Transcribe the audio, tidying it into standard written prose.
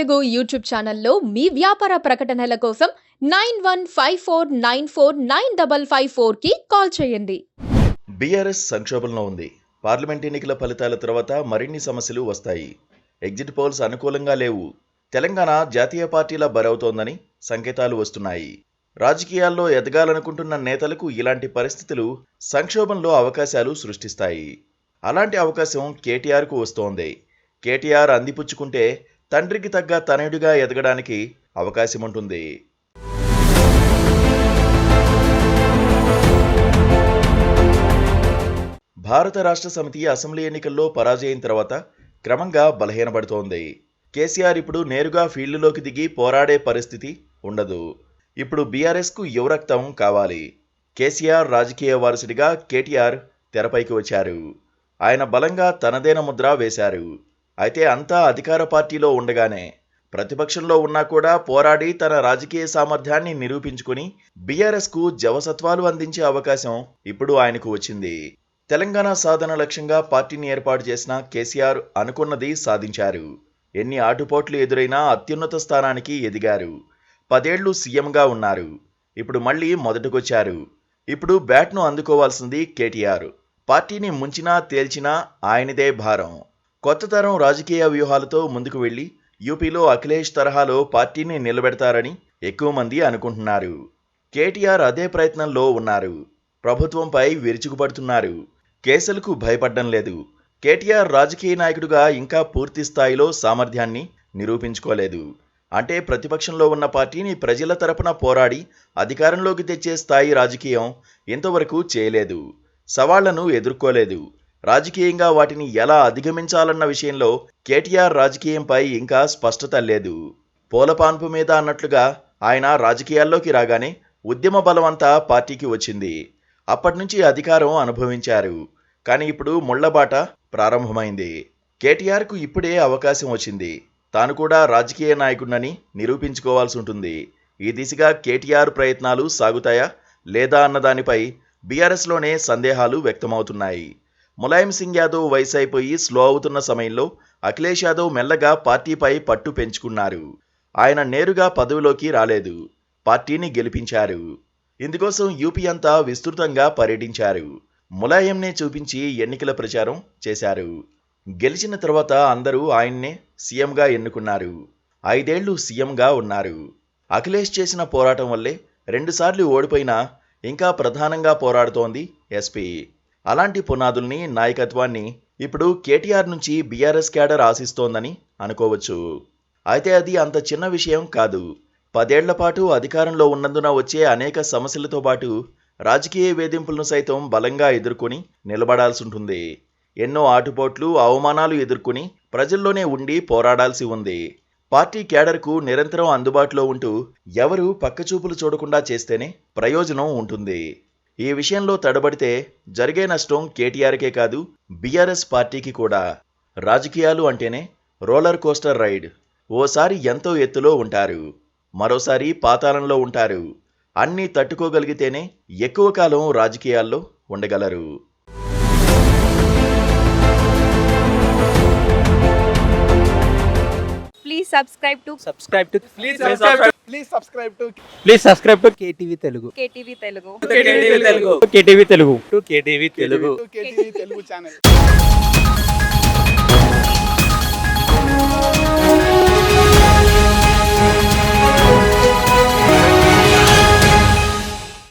Telugu YouTube ఛానల్లో మీ వ్యాపార ప్రకటనల కోసం 9154949554 కి కాల్ చేయండి. బీఆర్ఎస్ సంక్షోభంలో ఉంది. పార్లమెంట్ ఎన్నికల ఫలితాల తర్వాత మరిన్ని సమస్యలు వస్తాయి. ఎగ్జిట్ పోల్స్ అనుకూలంగా లేవు. తెలంగాణ జాతీయ పార్టీల బరవుతోందని సంకేతాలు వస్తున్నాయి. రాజకీయాల్లో ఎదగాలనుకుంటున్న నేతలకు ఇలాంటి పరిస్థితులు సంక్షోభంలో అవకాశాలు సృష్టిస్తాయి. అలాంటి అవకాశం కేటీఆర్కు వస్తోంది. కేటీఆర్ అందిపుచ్చుకుంటే తండ్రికి తగ్గ తనయుడిగా ఎదగడానికి అవకాశం ఉంటుంది. భారత రాష్ట్ర సమితి అసెంబ్లీ ఎన్నికల్లో పరాజయం తర్వాత క్రమంగా బలహీనపడుతోంది. కేసీఆర్ ఇప్పుడు నేరుగా ఫీల్డ్లోకి దిగి పోరాడే పరిస్థితి ఉండదు. ఇప్పుడు బీఆర్ఎస్కు యువరక్తం కావాలి. కేసీఆర్ రాజకీయ వారసుడిగా కేటీఆర్ తెరపైకి వచ్చారు. ఆయన బలంగా తనదైన ముద్ర వేశారు. అయితే అంతా అధికార పార్టీలో ఉండగానే ప్రతిపక్షంలో ఉన్నా కూడా పోరాడి తన రాజకీయ సామర్థ్యాన్ని నిరూపించుకుని బీఆర్ఎస్కు జవసత్వాలు అందించే అవకాశం ఇప్పుడు ఆయనకు వచ్చింది. తెలంగాణ సాధన లక్ష్యంగా పార్టీని ఏర్పాటు చేసిన కేసీఆర్ అనుకున్నది సాధించారు. ఎన్ని ఆటుపోట్లు ఎదురైనా అత్యున్నత స్థానానికి ఎదిగారు. 10 ఏళ్లు సీఎంగా ఉన్నారు. ఇప్పుడు మళ్ళీ మొదటికొచ్చారు. ఇప్పుడు బ్యాట్ను అందుకోవాల్సింది కేటీఆర్. పార్టీని ముంచినా తేల్చినా ఆయనదే భారం. కొత్త తరం రాజకీయ వ్యూహాలతో ముందుకు వెళ్లి యూపీలో అఖిలేష్ తరహాలో పార్టీని నిలబెడతారని ఎక్కువ మంది అనుకుంటున్నారు. కేటీఆర్ అదే ప్రయత్నంలో ఉన్నారు. ప్రభుత్వంపై విరుచుకుపడుతున్నారు. కేసులకు భయపడ్డం లేదు. కేటీఆర్ రాజకీయ నాయకుడిగా ఇంకా పూర్తి స్థాయిలో సామర్థ్యాన్ని నిరూపించుకోలేదు. అంటే ప్రతిపక్షంలో ఉన్న పార్టీని ప్రజల తరపున పోరాడి అధికారంలోకి తెచ్చే స్థాయి రాజకీయం ఇంతవరకు చేయలేదు. సవాళ్లను ఎదుర్కోలేదు. రాజకీయంగా వాటిని ఎలా అధిగమించాలన్న విషయంలో కేటీఆర్ రాజకీయంపై ఇంకా స్పష్టత లేదు. పూలపాన్పు మీద అన్నట్లుగా ఆయన రాజకీయాల్లోకి రాగానే ఉద్యమ బలమంతా పార్టీకి వచ్చింది. అప్పటినుంచి అధికారం అనుభవించారు. కానీ ఇప్పుడు ముళ్లబాట ప్రారంభమైంది. కేటీఆర్కు ఇప్పుడే అవకాశం వచ్చింది. తాను కూడా రాజకీయ నాయకుడినని నిరూపించుకోవాల్సి ఉంటుంది. ఈ దిశగా కేటీఆర్ ప్రయత్నాలు సాగుతాయా లేదా అన్నదానిపై బీఆర్ఎస్లోనే సందేహాలు వ్యక్తమవుతున్నాయి. ములాయం సింగ్ యాదవ్ వయసు అయిపోయి స్లో అవుతున్న సమయంలో అఖిలేష్ యాదవ్ మెల్లగా పార్టీపై పట్టు పెంచుకున్నారు. ఆయన నేరుగా పదవిలోకి రాలేదు. పార్టీని గెలిపించారు. ఇందుకోసం యూపీ అంతా విస్తృతంగా పర్యటించారు. ములాయంనే చూపించి ఎన్నికల ప్రచారం చేశారు. గెలిచిన తర్వాత అందరూ ఆయన్నే సీఎంగా ఎన్నుకున్నారు. 5 ఏళ్లు సీఎంగా ఉన్నారు. అఖిలేష్ చేసిన పోరాటం వల్లే 2 సార్లు ఓడిపోయినా ఇంకా ప్రధానంగా పోరాడుతోంది ఎస్పీ. అలాంటి పునాదుల్ని, నాయకత్వాన్ని ఇప్పుడు కేటీఆర్ నుంచి బీఆర్ఎస్ క్యాడర్ ఆశిస్తోందని అనుకోవచ్చు. అయితే అది అంత చిన్న విషయం కాదు. 10 ఏళ్ల పాటు అధికారంలో ఉన్నందున వచ్చే అనేక సమస్యలతో పాటు రాజకీయ వేధింపులను సైతం బలంగా ఎదుర్కొని నిలబడాల్సి ఉంటుంది. ఎన్నో ఆటుపోట్లు, అవమానాలు ఎదుర్కొని ప్రజల్లోనే ఉండి పోరాడాల్సి ఉంది. పార్టీ క్యాడర్కు నిరంతరం అందుబాటులో ఉంటూ ఎవరూ పక్కచూపులు చూడకుండా చేస్తేనే ప్రయోజనం ఉంటుంది. ఈ విషయంలో తడబడితే జరిగే నష్టం కేటీఆర్కే కాదు, బీఆర్ఎస్ పార్టీకి కూడా. రాజకీయాలు అంటేనే రోలర్ కోస్టర్ రైడ్. ఓసారి ఎంతో ఎత్తులో ఉంటారు, మరోసారి పాతాళంలో ఉంటారు. అన్నీ తట్టుకోగలిగితేనే ఎక్కువ కాలం రాజకీయాల్లో ఉండగలరు. Please subscribe to KTV Telugu. KTV Telugu. KTV Telugu channel.